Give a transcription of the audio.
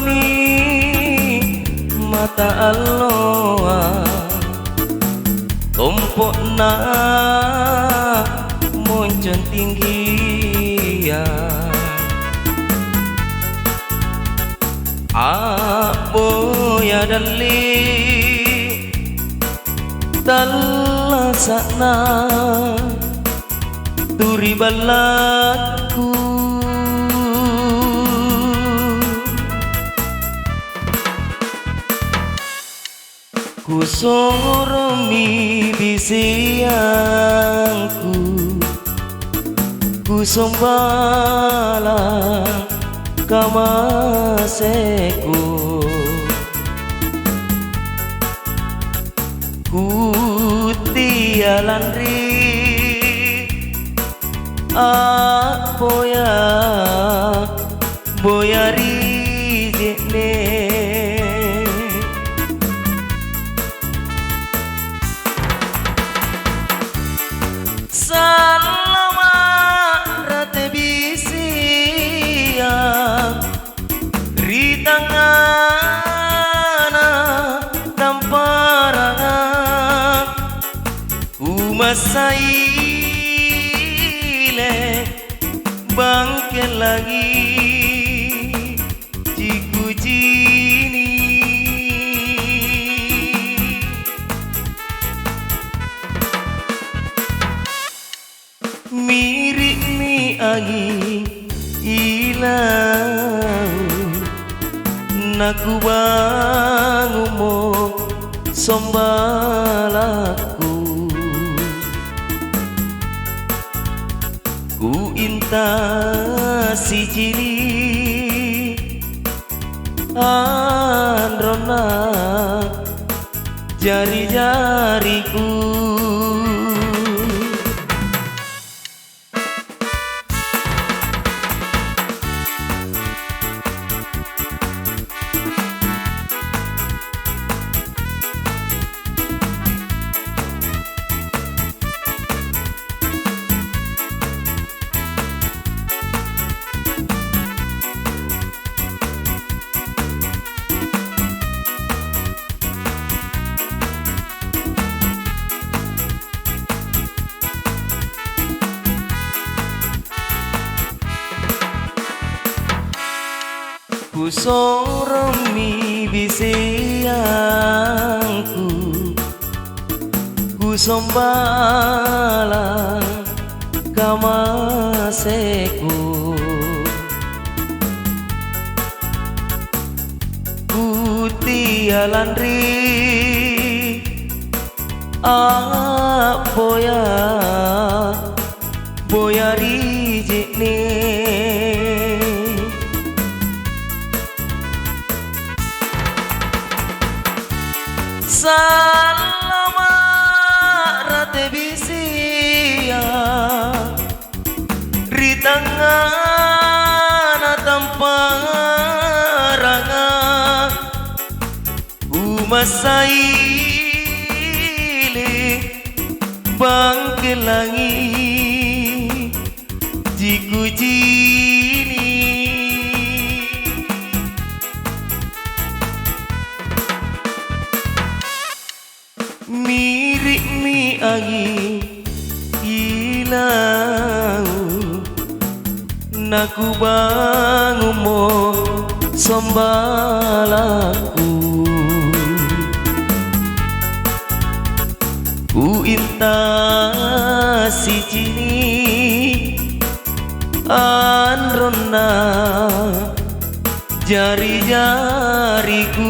mi mata aloa tompok na moncon tinggian abo ya dali talasana turi balaku ku soromi bisiangku ku sombala kamaseku ku tialandri boya boyari jekne salama rate bisia ritangana tamparanga umasaile bangke lagi jiku jini mirip mi agi ilau naku bangumo sombalaku ku inta si jini androna jari-jariku ku soromi bisiangku ku sombala kamaseku ku tialandri boya boyari jekne salama rate bisia ritangana tamparanga umasaile bangke langi jiku jini mirip mi agi ilau naku bangumo sombalaku ku inta si jini androna jari-jariku